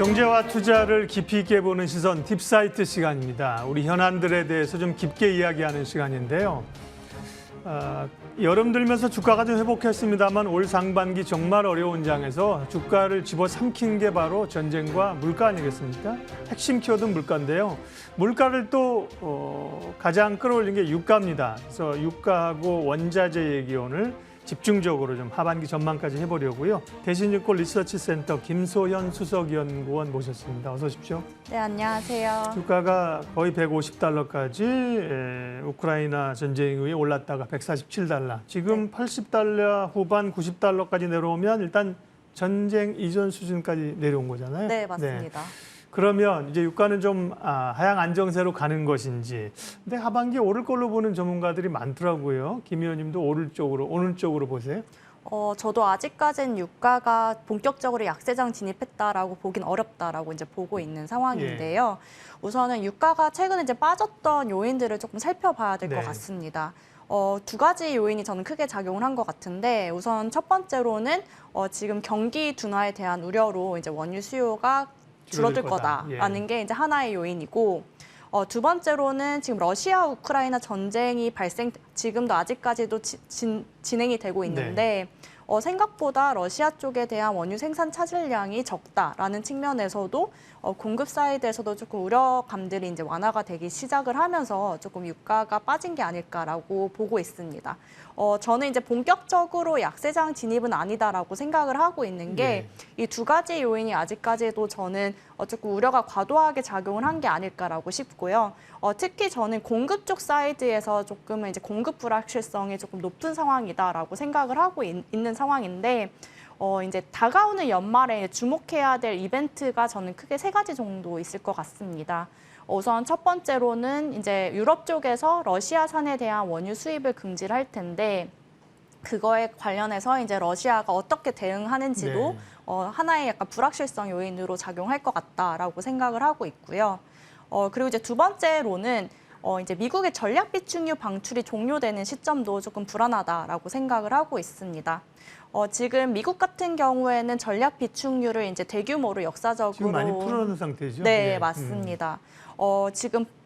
경제와 투자를 깊이 있게 보는 시선 딥사이트 시간입니다. 우리 현안들에 대해서 좀 깊게 이야기하는 시간인데요. 여름 들면서 주가가 좀 회복했습니다만 올 상반기 정말 어려운 장에서 주가를 집어삼킨 게 바로 전쟁과 물가 아니겠습니까? 핵심 키워드는 물가인데요. 물가를 또 가장 끌어올린 게 유가입니다. 그래서 유가하고 원자재 얘기 오늘 집중적으로 좀 하반기 전망까지 해보려고요. 대신증권 리서치센터 김소현 수석연구원 모셨습니다. 어서 오십시오. 네, 안녕하세요. 유가가 거의 150달러까지 우크라이나 전쟁 이후에 올랐다가 147달러, 지금 80달러 후반 90달러까지 내려오면 일단 전쟁 이전 수준까지 내려온 거잖아요. 네, 맞습니다. 그러면 이제 유가는 좀 하향 안정세로 가는 것인지. 근데 하반기에 오를 걸로 보는 전문가들이 많더라고요. 김 의원님도 오는 쪽으로 보세요. 저도 아직까지는 유가가 본격적으로 약세장 진입했다라고 보긴 어렵다라고 이제 보고 있는 상황인데요. 우선은 유가가 최근에 이제 빠졌던 요인들을 조금 살펴봐야 될 것 같습니다. 두 가지 요인이 저는 크게 작용을 한 것 같은데, 우선 첫 번째로는 지금 경기 둔화에 대한 우려로 이제 원유 수요가 줄어들 거다라는 게 이제 하나의 요인이고, 두 번째로는 지금 러시아 우크라이나 전쟁이 지금도 아직까지도 진행이 되고 있는데 생각보다 러시아 쪽에 대한 원유 생산 차질량이 적다라는 측면에서도 공급 사이드에서도 조금 우려감들이 이제 완화가 되기 시작을 하면서 조금 유가가 빠진 게 아닐까라고 보고 있습니다. 저는 이제 본격적으로 약세장 진입은 아니다라고 생각을 하고 있는 게 이 두 가지 요인이 아직까지도 저는 조금 우려가 과도하게 작용을 한 게 아닐까라고 싶고요. 특히 저는 공급 쪽 사이드에서 조금은 이제 공급 불확실성이 조금 높은 상황이다라고 생각을 하고 있는 상황인데, 이제 다가오는 연말에 주목해야 될 이벤트가 저는 크게 세 가지 정도 있을 것 같습니다. 우선 첫 번째로는 이제 유럽 쪽에서 러시아산에 대한 원유 수입을 금지를 할 텐데, 그거에 관련해서 이제 러시아가 어떻게 대응하는지도 하나의 약간 불확실성 요인으로 작용할 것 같다라고 생각을 하고 있고요. 그리고 이제 두 번째로는 이제 미국의 전략 비축유 방출이 종료되는 시점도 조금 불안하다라고 생각을 하고 있습니다. 지금 미국 같은 경우에는 전략 비축유를 이제 대규모로 역사적으로 지금 많이 풀어놓은 상태죠. 네, 맞습니다.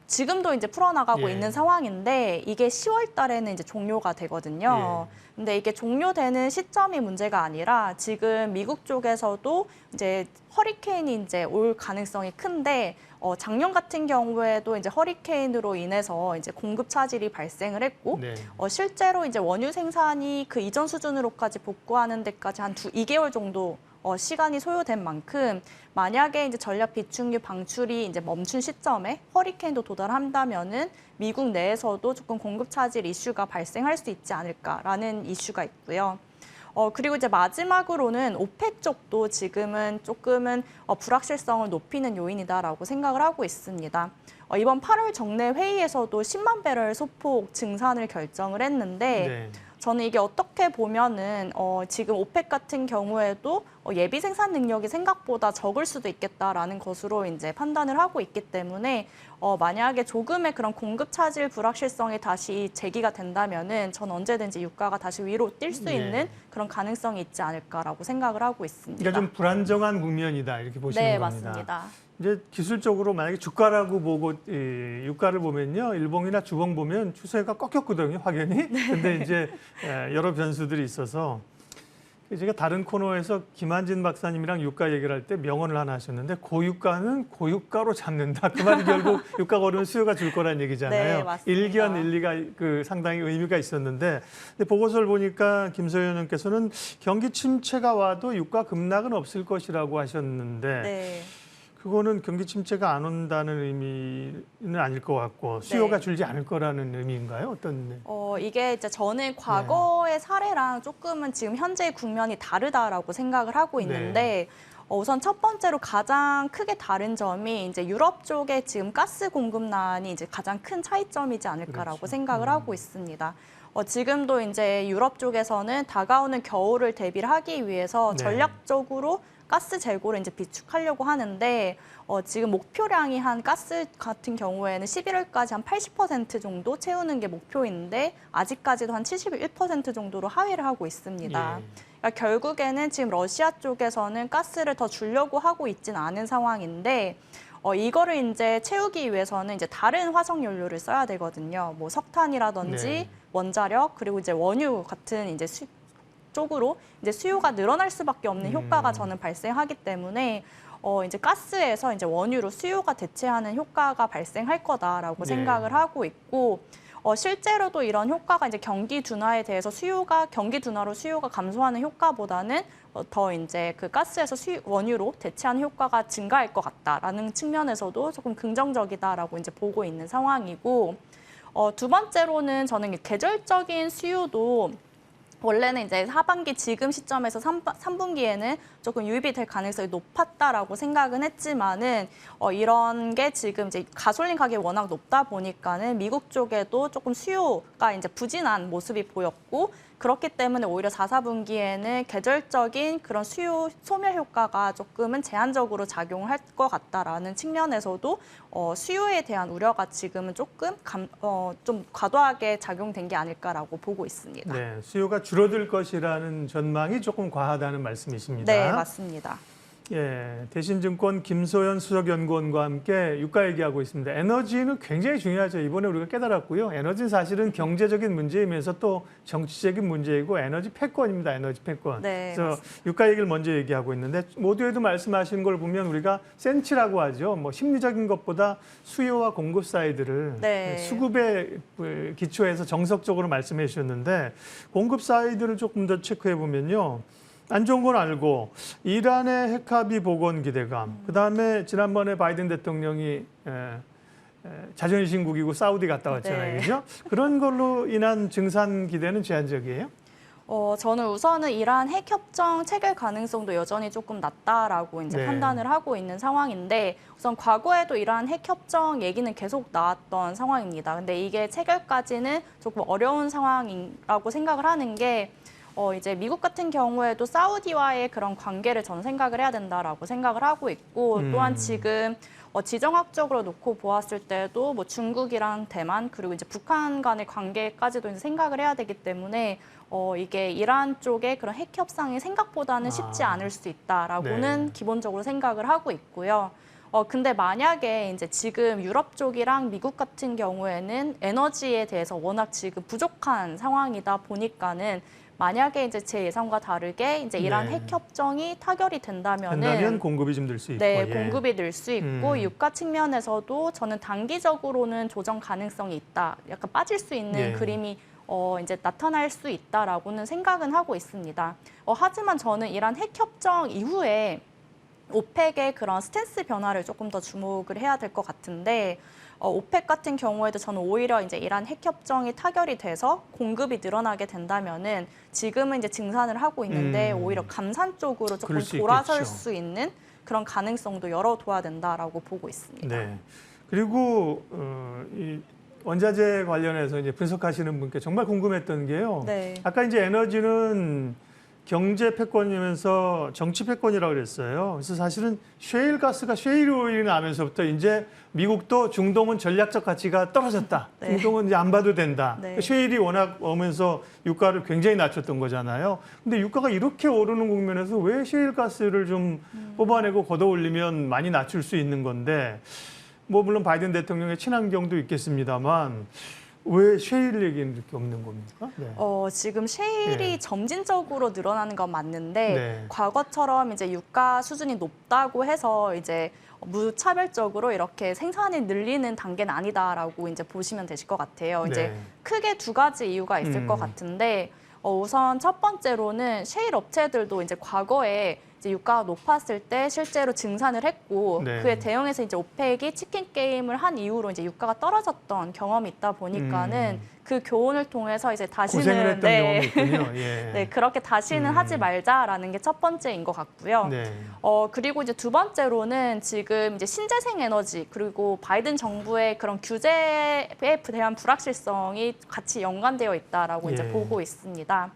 지금도 이제 풀어나가고 있는 상황인데, 이게 10월 달에는 이제 종료가 되거든요. 근데 이게 종료되는 시점이 문제가 아니라 지금 미국 쪽에서도 이제 허리케인이 이제 올 가능성이 큰데, 작년 같은 경우에도 이제 허리케인으로 인해서 이제 공급 차질이 발생을 했고, 실제로 이제 원유 생산이 그 이전 수준으로까지 복구하는 데까지 한 2개월 정도 시간이 소요된 만큼, 만약에 이제 전략 비축유 방출이 이제 멈춘 시점에 허리케인도 도달한다면은 미국 내에서도 조금 공급 차질 이슈가 발생할 수 있지 않을까라는 이슈가 있고요. 그리고 이제 마지막으로는 오펙 쪽도 지금은 조금은 불확실성을 높이는 요인이다라고 생각을 하고 있습니다. 이번 8월 정례 회의에서도 10만 배럴 소폭 증산을 결정을 했는데, 저는 이게 어떻게 보면은 지금 오펙 같은 경우에도 예비 생산 능력이 생각보다 적을 수도 있겠다라는 것으로 이제 판단을 하고 있기 때문에 만약에 조금의 그런 공급 차질 불확실성이 다시 제기가 된다면은 전 언제든지 유가가 다시 위로 뛸 수 있는 그런 가능성이 있지 않을까라고 생각을 하고 있습니다. 그러니까 좀 불안정한 국면이다 이렇게 보시는 겁니다. 네, 맞습니다. 이제 기술적으로 만약에 주가라고 보고 유가를 보면요, 일봉이나 주봉 보면 추세가 꺾였거든요, 확연히. 근데 이제 여러 변수들이 있어서 제가 다른 코너에서 김한진 박사님이랑 유가 얘기를 할 때 명언을 하나 하셨는데, 고유가는 고유가로 잡는다. 그 말이 결국 유가가 오르면 수요가 줄 거란 얘기잖아요. 네, 맞습니다. 일견 일리가 상당히 의미가 있었는데, 근데 보고서를 보니까 김소연 의원께서는 경기 침체가 와도 유가 급락은 없을 것이라고 하셨는데, 그거는 경기 침체가 안 온다는 의미는 아닐 것 같고 수요가 줄지 않을 거라는 의미인가요? 어떤? 이게 이제 저는 과거의 사례랑 조금은 지금 현재의 국면이 다르다라고 생각을 하고 있는데, 우선 첫 번째로 가장 크게 다른 점이 이제 유럽 쪽에 지금 가스 공급난이 이제 가장 큰 차이점이지 않을까라고 생각을 하고 있습니다. 지금도 이제 유럽 쪽에서는 다가오는 겨울을 대비를 하기 위해서 전략적으로 가스 재고를 이제 비축하려고 하는데, 지금 목표량이 한 가스 같은 경우에는 11월까지 한 80% 정도 채우는 게 목표인데, 아직까지도 한 71% 정도로 하회를 하고 있습니다. 그러니까 결국에는 지금 러시아 쪽에서는 가스를 더 주려고 하고 있지는 않은 상황인데 이거를 이제 채우기 위해서는 이제 다른 화석 연료를 써야 되거든요. 뭐 석탄이라든지 네. 원자력 그리고 이제 원유 같은 이제 쪽으로 이제 수요가 늘어날 수밖에 없는 효과가 저는 발생하기 때문에 이제 가스에서 이제 원유로 수요가 대체하는 효과가 발생할 거다라고 네. 생각을 하고 있고 실제로도 이런 효과가 이제 경기 둔화에 대해서 경기 둔화로 수요가 감소하는 효과보다는 더 이제 그 가스에서 원유로 대체하는 효과가 증가할 것 같다라는 측면에서도 조금 긍정적이다라고 이제 보고 있는 상황이고 두 번째로는 저는 계절적인 수요도 원래는 이제 하반기 지금 시점에서 3분기에는 조금 유입이 될 가능성이 높았다라고 생각은 했지만은 이런 게 지금 이제 가솔린 가격이 워낙 높다 보니까는 미국 쪽에도 조금 수요가 이제 부진한 모습이 보였고 그렇기 때문에 오히려 4, 4분기에는 계절적인 그런 수요 소멸 효과가 조금은 제한적으로 작용을 할 것 같다라는 측면에서도 수요에 대한 우려가 지금은 조금 좀 과도하게 작용된 게 아닐까라고 보고 있습니다. 네, 수요가 줄어들 것이라는 전망이 조금 과하다는 말씀이십니다. 네, 맞습니다. 예, 대신증권 김소연 수석연구원과 함께 유가 얘기하고 있습니다. 에너지는 굉장히 중요하죠. 이번에 우리가 깨달았고요. 에너지는 사실은 경제적인 문제이면서 또 정치적인 문제이고 에너지 패권입니다. 에너지 패권. 네, 그래서 맞습니다. 유가 얘기를 먼저 얘기하고 있는데 모두에도 말씀하신 걸 보면 우리가 센치라고 하죠. 뭐 심리적인 것보다 수요와 공급 사이드를 네. 수급에 기초해서 정석적으로 말씀해 주셨는데 공급 사이드를 조금 더 체크해 보면요. 안 좋은 건 알고 이란의 핵합의 복원 기대감, 그다음에 지난번에 바이든 대통령이 자존심국이고 사우디 갔다 왔잖아요. 네. 그죠? 그런 걸로 인한 증산 기대는 제한적이에요? 저는 우선은 이란 핵협정 체결 가능성도 여전히 조금 낮다라고 이제 네. 판단을 하고 있는 상황인데 우선 과거에도 이란 핵협정 얘기는 계속 나왔던 상황입니다. 근데 이게 체결까지는 조금 어려운 상황이라고 생각을 하는 게 이제 미국 같은 경우에도 사우디와의 그런 관계를 저는 생각을 해야 된다라고 생각을 하고 있고 또한 지금 지정학적으로 놓고 보았을 때도 뭐 중국이랑 대만 그리고 이제 북한 간의 관계까지도 이제 생각을 해야 되기 때문에 이게 이란 쪽의 그런 핵 협상이 생각보다는 쉽지 않을 수 있다라고는 네. 기본적으로 생각을 하고 있고요. 근데 만약에 이제 지금 유럽 쪽이랑 미국 같은 경우에는 에너지에 대해서 워낙 지금 부족한 상황이다 보니까는 만약에 이제 제 예상과 다르게 이제 이란 네. 핵 협정이 타결이 된다면 공급이 좀 늘 수 있고. 네, 예. 공급이 늘 수 있고 유가 측면에서도 저는 단기적으로는 조정 가능성이 있다. 약간 빠질 수 있는 예. 그림이 이제 나타날 수 있다라고는 생각은 하고 있습니다. 하지만 저는 이란 핵 협정 이후에 오펙의 그런 스탠스 변화를 조금 더 주목을 해야 될 것 같은데 오펙 같은 경우에도 저는 오히려 이제 이란 핵 협정이 타결이 돼서 공급이 늘어나게 된다면은 지금은 이제 증산을 하고 있는데 오히려 감산 쪽으로 조금 그럴 수 돌아설 있겠죠. 수 있는 그런 가능성도 열어둬야 된다라고 보고 있습니다. 네. 그리고 이 원자재 관련해서 이제 분석하시는 분께 정말 궁금했던 게요. 네. 아까 이제 에너지는 경제 패권이면서 정치 패권이라고 그랬어요. 그래서 사실은 셰일 가스가 셰일 오일이 나면서부터 이제 미국도 중동은 전략적 가치가 떨어졌다. 네. 중동은 이제 안 봐도 된다. 네. 셰일이 워낙 오면서 유가를 굉장히 낮췄던 거잖아요. 근데 유가가 이렇게 오르는 국면에서 왜 셰일 가스를 좀 뽑아내고 걷어 올리면 많이 낮출 수 있는 건데 뭐 물론 바이든 대통령의 친환경도 있겠습니다만 왜 셰일 얘기는 이렇게 없는 겁니까? 네. 지금 셰일이 예. 점진적으로 늘어나는 건 맞는데 네. 과거처럼 이제 유가 수준이 높다고 해서 이제 무차별적으로 이렇게 생산이 늘리는 단계는 아니다라고 이제 보시면 되실 것 같아요. 이제 네. 크게 두 가지 이유가 있을 것 같은데 우선 첫 번째로는 셰일 업체들도 이제 과거에 이제 유가가 높았을 때 실제로 증산을 했고 네. 그에 대응해서 이제 오펙이 치킨 게임을 한 이후로 이제 유가가 떨어졌던 경험이 있다 보니까는 그 교훈을 통해서 이제 다시는 고생을 했던 경험이 있군요. 예. 네, 그렇게 다시는 하지 말자라는 게 첫 번째인 것 같고요. 네. 그리고 이제 두 번째로는 지금 이제 신재생 에너지 그리고 바이든 정부의 그런 규제에 대한 불확실성이 같이 연관되어 있다라고 이제 예. 보고 있습니다.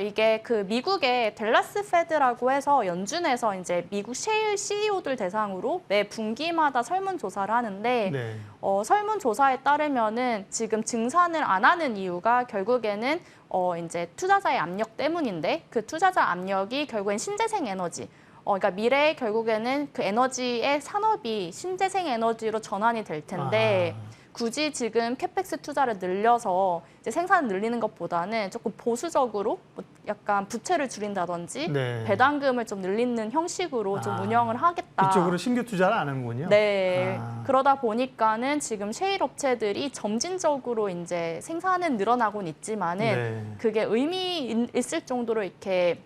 이게 그 미국의 댈러스 페드라고 해서 연준에서 이제 미국 셰일 CEO들 대상으로 매 분기마다 설문조사를 하는데 네. 설문조사에 따르면은 지금 증산을 안 하는 이유가 결국에는 이제 투자자의 압력 때문인데 그 투자자 압력이 결국엔 신재생 에너지 그러니까 미래에 결국에는 그 에너지의 산업이 신재생 에너지로 전환이 될 텐데 굳이 지금 캐펙스 투자를 늘려서 이제 생산을 늘리는 것보다는 조금 보수적으로 뭐 약간 부채를 줄인다든지 네. 배당금을 좀 늘리는 형식으로 좀 운영을 하겠다. 이쪽으로 신규 투자를 안 하는군요. 네. 그러다 보니까는 지금 셰일 업체들이 점진적으로 이제 생산은 늘어나고는 있지만은 네. 그게 의미 있을 정도로 이렇게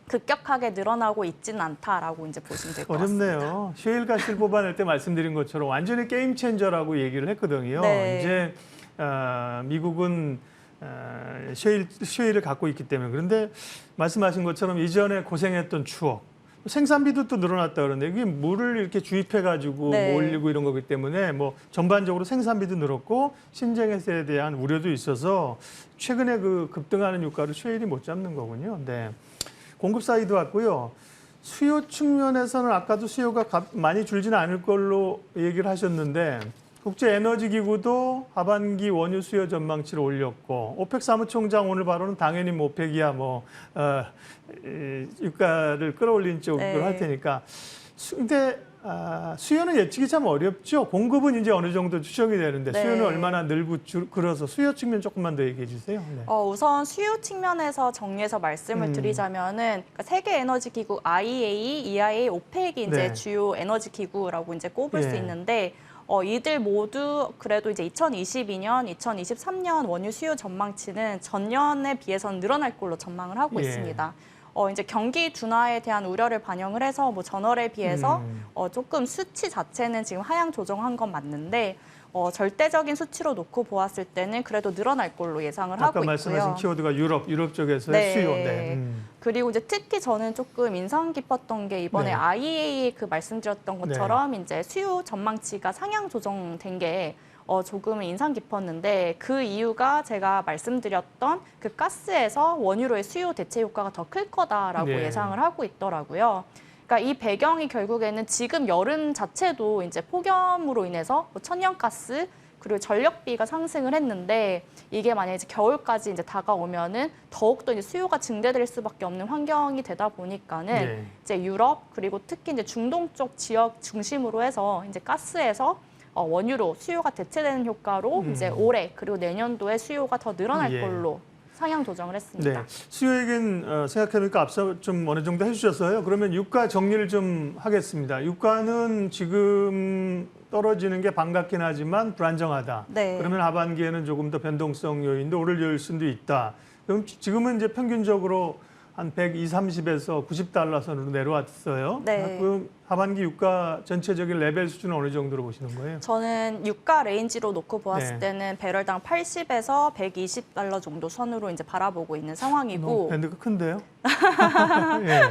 급격하게 늘어나고 있지는 않다라고 이제 보시면 될 것 같습니다. 어렵네요. 셰일 가스를 뽑아낼 때 말씀드린 것처럼 완전히 게임 체인저라고 얘기를 했거든요. 네. 이제 미국은 셰일을 갖고 있기 때문에 그런데 말씀하신 것처럼 이전에 고생했던 추억 생산비도 또 늘어났다 그러는데 이게 물을 이렇게 주입해 가지고 네. 올리고 이런 거기 때문에 뭐 전반적으로 생산비도 늘었고 신재생에 대한 우려도 있어서 최근에 그 급등하는 유가를 셰일이 못 잡는 거군요. 네. 공급 사이드 왔고요. 수요 측면에서는 아까도 수요가 많이 줄지는 않을 걸로 얘기를 하셨는데 국제에너지기구도 하반기 원유 수요 전망치를 올렸고 오펙 사무총장 오늘 발언은 당연히 뭐 오펙이야 유가를 끌어올린 쪽으로 네. 할 테니까 근데 수요는 예측이 참 어렵죠. 공급은 이제 어느 정도 추정이 되는데 네. 수요는 얼마나 늘고 줄어서 수요 측면 조금만 더 얘기해 주세요. 네. 우선 수요 측면에서 정리해서 말씀을 드리자면은 그러니까 세계 에너지 기구 IEA, EIA, 오펙이 이제 네. 주요 에너지 기구라고 이제 꼽을 예. 수 있는데 이들 모두 그래도 이제 2022년, 2023년 원유 수요 전망치는 전년에 비해서는 늘어날 걸로 전망을 하고 예. 있습니다. 이제 경기 둔화에 대한 우려를 반영을 해서 뭐 전월에 비해서 조금 수치 자체는 지금 하향 조정한 건 맞는데 절대적인 수치로 놓고 보았을 때는 그래도 늘어날 걸로 예상을 하고 아까 있고요. 말씀하신 키워드가 유럽 쪽에서의 네. 수요. 네. 그리고 이제 특히 저는 조금 인상 깊었던 게 이번에 네. IEA 그 말씀드렸던 것처럼 이제 수요 전망치가 상향 조정된 게 조금은 인상 깊었는데 그 이유가 제가 말씀드렸던 그 가스에서 원유로의 수요 대체 효과가 더 클 거다라고 네. 예상을 하고 있더라고요. 그러니까 이 배경이 결국에는 지금 여름 자체도 이제 폭염으로 인해서 뭐 천연가스 그리고 전력비가 상승을 했는데 이게 만약에 이제 겨울까지 이제 다가오면은 더욱더 이제 수요가 증대될 수밖에 없는 환경이 되다 보니까는 네. 이제 유럽 그리고 특히 이제 중동 쪽 지역 중심으로 해서 이제 가스에서 원유로 수요가 대체되는 효과로 이제 올해 그리고 내년도에 수요가 더 늘어날 예. 걸로 상향 조정을 했습니다. 네. 수요 얘기는 생각해보니까 앞서 좀 어느 정도 해주셨어요. 그러면 유가 정리를 좀 하겠습니다. 유가는 지금 떨어지는 게 반갑긴 하지만 불안정하다. 네. 그러면 하반기에는 조금 더 변동성 요인도 오를 수도 있다. 그럼 지금은 이제 평균적으로 한 120, 30에서 90달러 선으로 내려왔어요. 네. 그럼 하반기 유가 전체적인 레벨 수준은 어느 정도로 보시는 거예요? 저는 유가 레인지로 놓고 보았을 네. 때는 배럴당 80에서 120달러 정도 선으로 이제 바라보고 있는 상황이고 밴드가 큰데요? 예.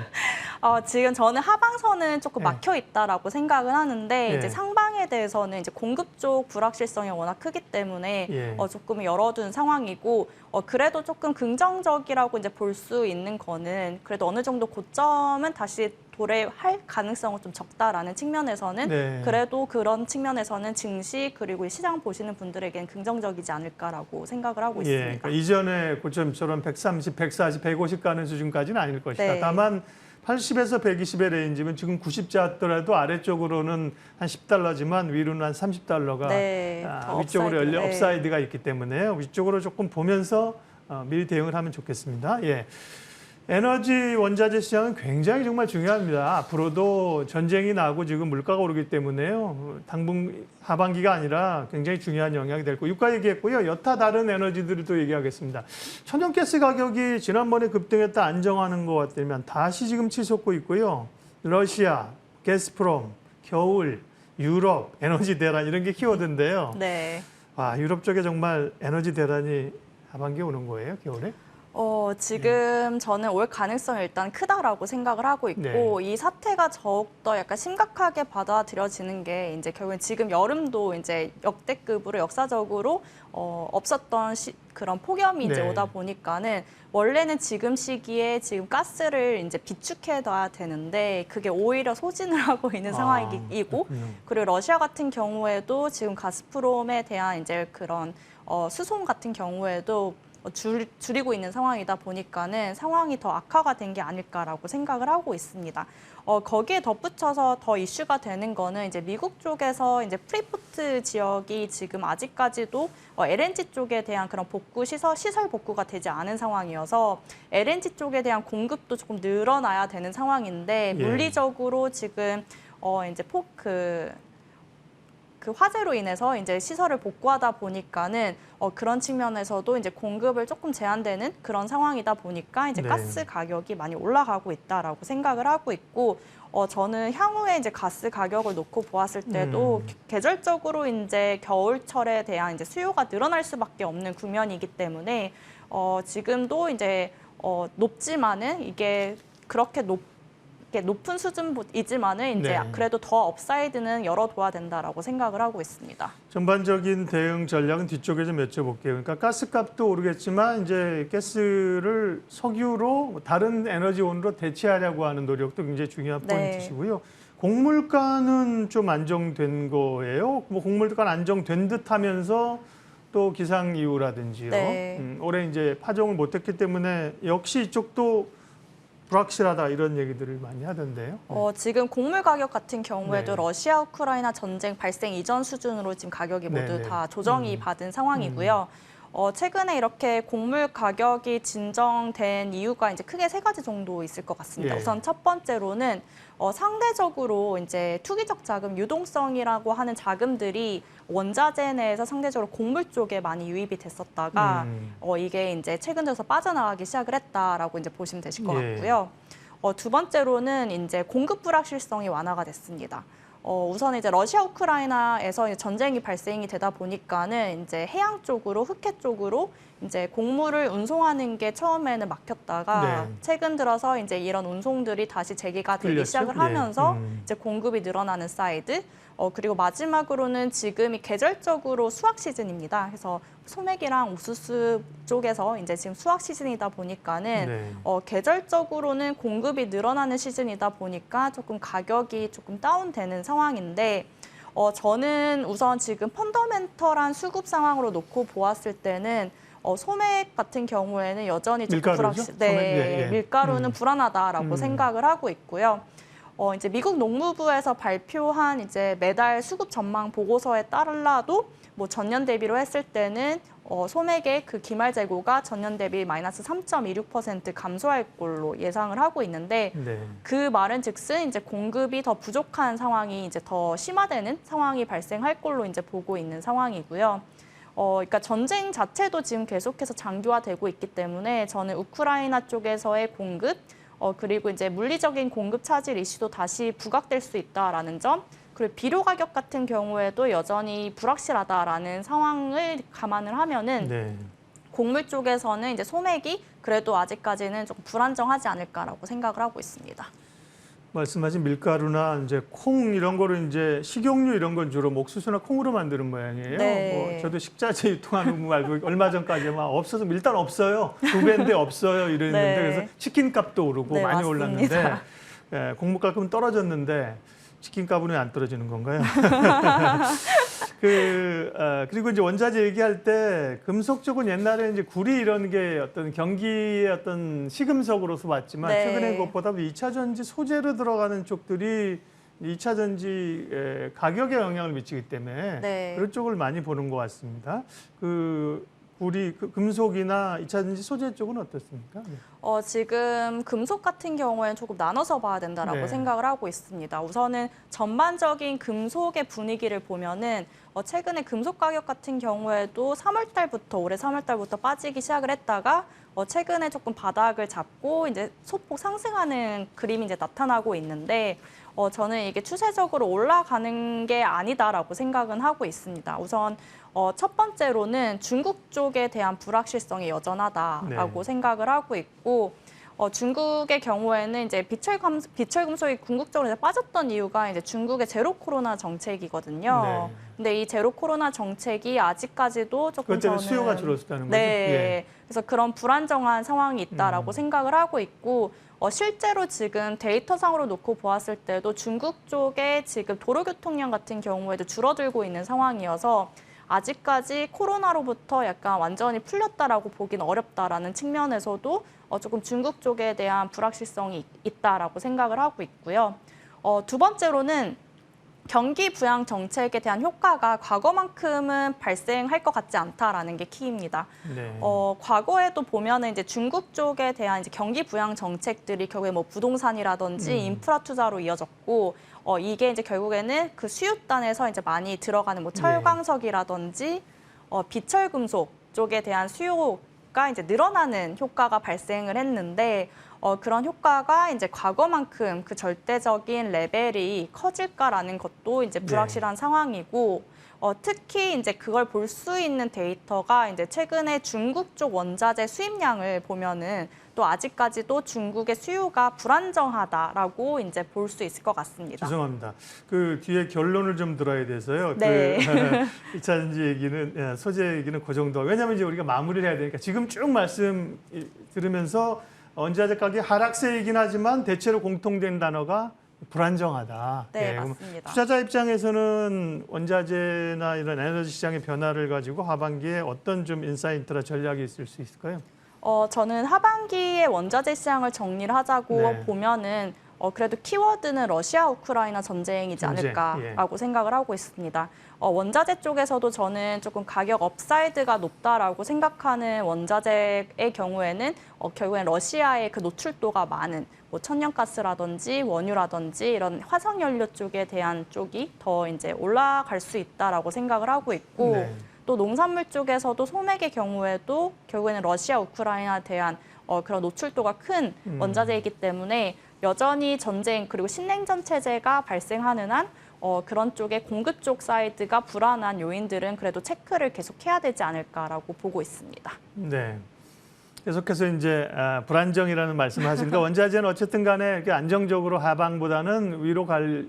지금 저는 하방선은 조금 네. 막혀 있다라고 생각을 하는데 네. 이제 상방에 대해서는 이제 공급 쪽 불확실성이 워낙 크기 때문에 예. 조금 열어둔 상황이고 그래도 조금 긍정적이라고 이제 볼 수 있는 거는 그래도 어느 정도 고점은 다시 도래할 가능성은 좀 적다라는 측면에서는 네. 그래도 그런 측면에서는 증시 그리고 시장 보시는 분들에겐 긍정적이지 않을까라고 생각을 하고 예, 있습니다. 그러니까 이전에 고점처럼 130, 140, 150 가는 수준까지는 아닐 것이다. 네. 다만 80에서 120의 레인지면 지금 90자더라도 아래쪽으로는 한 10달러지만 위로는 한 30달러가 네, 더 위쪽으로 업사이드, 열려 네. 업사이드가 있기 때문에 위쪽으로 조금 보면서 미리 대응을 하면 좋겠습니다. 예. 에너지 원자재 시장은 굉장히 정말 중요합니다. 앞으로도 전쟁이 나고 지금 물가가 오르기 때문에요. 당분 하반기가 아니라 굉장히 중요한 영향이 될 거고 유가 얘기했고요. 여타 다른 에너지들도 얘기하겠습니다. 천연가스 가격이 지난번에 급등했다 안정하는 것 같다면 다시 지금 치솟고 있고요. 러시아, 가스프롬, 겨울, 유럽, 에너지 대란 이런 게 키워드인데요. 네. 와, 유럽 쪽에 정말 에너지 대란이 하반기에 오는 거예요, 겨울에? 지금 저는 올 가능성이 일단 크다라고 생각을 하고 있고, 네. 이 사태가 더욱더 약간 심각하게 받아들여지는 게 이제 결국엔 지금 여름도 이제 역대급으로 역사적으로 없었던 그런 폭염이 이제 네. 오다 보니까는 원래는 지금 시기에 지금 가스를 이제 비축해둬야 되는데 그게 오히려 소진을 하고 있는 상황이고, 그렇군요. 그리고 러시아 같은 경우에도 지금 가스프롬에 대한 이제 그런 수송 같은 경우에도 줄이고 있는 상황이다 보니까는 상황이 더 악화가 된 게 아닐까라고 생각을 하고 있습니다. 거기에 덧붙여서 더 이슈가 되는 거는 이제 미국 쪽에서 이제 프리포트 지역이 지금 아직까지도 LNG 쪽에 대한 그런 시설 복구가 되지 않은 상황이어서 LNG 쪽에 대한 공급도 조금 늘어나야 되는 상황인데 예. 물리적으로 지금 이제 그 화재로 인해서 이제 시설을 복구하다 보니까는 그런 측면에서도 이제 공급을 조금 제한되는 그런 상황이다 보니까 이제 네. 가스 가격이 많이 올라가고 있다라고 생각을 하고 있고, 저는 향후에 이제 가스 가격을 놓고 보았을 때도 계절적으로 이제 겨울철에 대한 이제 수요가 늘어날 수밖에 없는 국면이기 때문에 지금도 이제 높지만은 이게 그렇게 높은 수준이지만은 이제 네. 그래도 더 업사이드는 열어둬야 된다라고 생각을 하고 있습니다. 전반적인 대응 전략은 뒤쪽에 좀 여쭤볼게요. 그러니까 가스값도 오르겠지만 이제 가스를 석유로 다른 에너지원으로 대체하려고 하는 노력도 굉장히 중요한 네. 포인트시고요. 곡물가는 좀 안정된 거예요. 뭐 곡물가는 안정된 듯하면서 또 기상 이유라든지요. 네. 올해 이제 파종을 못했기 때문에 역시 이쪽도 불확실하다 이런 얘기들을 많이 하던데요. 지금 곡물 가격 같은 경우에도 네. 러시아 우크라이나 전쟁 발생 이전 수준으로 지금 가격이 모두 네, 네. 다 조정이 받은 상황이고요. 최근에 이렇게 곡물 가격이 진정된 이유가 이제 크게 세 가지 정도 있을 것 같습니다. 예. 우선 첫 번째로는 상대적으로 이제 투기적 자금, 유동성이라고 하는 자금들이 원자재 내에서 상대적으로 곡물 쪽에 많이 유입이 됐었다가 이게 이제 최근 들어서 빠져나가기 시작을 했다라고 이제 보시면 되실 것 예. 같고요. 두 번째로는 이제 공급 불확실성이 완화가 됐습니다. 우선 이제 러시아 우크라이나에서 이제 전쟁이 발생이 되다 보니까는 이제 해양 쪽으로 흑해 쪽으로 이제 곡물을 운송하는 게 처음에는 막혔다가 네. 최근 들어서 이제 이런 운송들이 다시 재개가 되기 풀렸죠? 시작을 예. 하면서 이제 공급이 늘어나는 사이드. 그리고 마지막으로는 지금이 계절적으로 수확 시즌입니다. 그래서 소맥이랑 옥수수 쪽에서 이제 지금 수확 시즌이다 보니까는 네. 계절적으로는 공급이 늘어나는 시즌이다 보니까 조금 가격이 조금 다운되는 상황인데 저는 우선 지금 펀더멘털한 수급 상황으로 놓고 보았을 때는 소맥 같은 경우에는 여전히 조금 밀가루죠? 소맥, 예, 예. 밀가루는 불안하다라고 생각을 하고 있고요. 이제 미국 농무부에서 발표한 이제 매달 수급 전망 보고서에 따라도 뭐 전년 대비로 했을 때는 소맥의 그 기말 재고가 전년 대비 마이너스 3.26% 감소할 걸로 예상을 하고 있는데 네. 그 말은즉슨 이제 공급이 더 부족한 상황이 이제 더 심화되는 상황이 발생할 걸로 이제 보고 있는 상황이고요. 그러니까 전쟁 자체도 지금 계속해서 장기화되고 있기 때문에 저는 우크라이나 쪽에서의 공급 그리고 이제 물리적인 공급 차질 이슈도 다시 부각될 수 있다라는 점, 그리고 비료 가격 같은 경우에도 여전히 불확실하다라는 상황을 감안을 하면은 네. 곡물 쪽에서는 이제 소맥이 그래도 아직까지는 조금 불안정하지 않을까라고 생각을 하고 있습니다. 말씀하신 밀가루나 이제 콩 이런 거를 이제 식용유 이런 건 주로 옥수수나 콩으로 만드는 모양이에요. 네. 저도 식자재 유통하는 거 알고 얼마 전까지 막 없어서 일단 없어요. 2배인데 없어요 이랬는데 네. 그래서 치킨 값도 오르고 네, 많이 맞습니다. 올랐는데 곡물가격은 떨어졌는데 치킨 값은 왜 안 떨어지는 건가요? 그리고 이제 원자재 얘기할 때 금속 쪽은 옛날에 이제 구리 이런 게 어떤 경기의 어떤 시금석으로서 봤지만 네. 최근에 그것보다 2차 전지 소재로 들어가는 쪽들이 2차 전지 가격에 영향을 미치기 때문에 네. 그런 쪽을 많이 보는 것 같습니다. 구리, 금속이나 2차 전지 소재 쪽은 어떻습니까? 네. 지금 금속 같은 경우에는 조금 나눠서 봐야 된다라고 네. 생각을 하고 있습니다. 우선은 전반적인 금속의 분위기를 보면은 최근에 금속 가격 같은 경우에도 올해 3월 달부터 빠지기 시작을 했다가 최근에 조금 바닥을 잡고 이제 소폭 상승하는 그림이 이제 나타나고 있는데 저는 이게 추세적으로 올라가는 게 아니다라고 생각은 하고 있습니다. 우선 첫 번째로는 중국 쪽에 대한 불확실성이 여전하다라고 생각을 하고 있고 중국의 경우에는 이제 비철금속이 궁극적으로 이제 빠졌던 이유가 이제 중국의 제로 코로나 정책이거든요. 근데 이 제로 코로나 정책이 아직까지도 조금 그것 때문에 저는 수요가 줄었다는 거죠? 네. 그래서 그런 불안정한 상황이 있다라고 생각을 하고 있고 실제로 지금 데이터상으로 놓고 보았을 때도 중국 쪽에 지금 도로교통량 같은 경우에도 줄어들고 있는 상황이어서 아직까지 코로나로부터 약간 완전히 풀렸다라고 보기는 어렵다라는 측면에서도 조금 중국 쪽에 대한 불확실성이 있다라고 생각을 하고 있고요. 두 번째로는 경기 부양 정책에 대한 효과가 과거만큼은 발생할 것 같지 않다라는 게 키입니다. 과거에도 보면은 이제 중국 쪽에 대한 이제 경기 부양 정책들이 결국에 뭐 부동산이라든지 인프라 투자로 이어졌고 이게 이제 결국에는 그 수요단에서 이제 많이 들어가는 뭐 철광석이라든지 비철금속 쪽에 대한 수요가 이제 늘어나는 효과가 발생을 했는데 그런 효과가 이제 과거만큼 그 절대적인 레벨이 커질까라는 것도 이제 불확실한 상황이고 특히 이제 그걸 볼 수 있는 데이터가 이제 최근에 중국 쪽 원자재 수입량을 보면은 또 아직까지도 중국의 수요가 불안정하다라고 이제 볼 수 있을 것 같습니다. 죄송합니다. 그 뒤에 결론을 좀 들어야 돼서요. 네. 그 2차전지 얘기는 소재 얘기는 그 정도. 왜냐하면 이제 우리가 마무리를 해야 되니까 지금 쭉 말씀 들으면서 원자재 가격 하락세이긴 하지만 대체로 공통된 단어가 불안정하다. 네, 맞습니다. 투자자 입장에서는 원자재나 이런 에너지 시장의 변화를 가지고 하반기에 어떤 좀 인사이트나 전략이 있을 수 있을까요? 저는 하반기에 원자재 시장을 정리를 하자고 보면은 그래도 키워드는 러시아 우크라이나 전쟁이지 않을까라고 생각을 하고 있습니다. 원자재 쪽에서도 저는 조금 가격 업사이드가 높다라고 생각하는 원자재의 경우에는 결국엔 러시아의 그 노출도가 많은 뭐 천연가스라든지 원유라든지 이런 화석연료 쪽에 대한 쪽이 더 이제 올라갈 수 있다라고 생각을 하고 있고 또 농산물 쪽에서도 소맥의 경우에도 결국에는 러시아 우크라이나에 대한 그런 노출도가 큰 원자재이기 때문에 여전히 전쟁 그리고 신냉전 체제가 발생하는 한 그런 쪽에 공급 쪽 사이드가 불안한 요인들은 그래도 체크를 계속해야 되지 않을까라고 보고 있습니다. 네. 계속해서 이제 불안정이라는 말씀하시니까 원자재는 어쨌든 간에 이렇게 안정적으로 하방보다는 위로 갈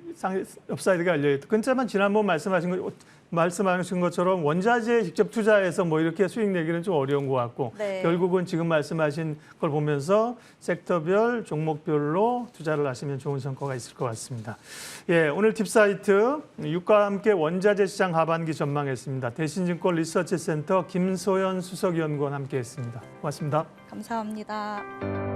업사이드가 열려있다. 그렇지만 지난번 말씀하신 것처럼 원자재에 직접 투자해서 뭐 이렇게 수익 내기는 좀 어려운 것 같고 결국은 지금 말씀하신 걸 보면서 섹터별, 종목별로 투자를 하시면 좋은 성과가 있을 것 같습니다. 예, 오늘 팁사이트 유가와 함께 원자재 시장 하반기 전망했습니다. 대신증권 리서치센터 김소연 수석연구원 함께했습니다. 고맙습니다. 감사합니다.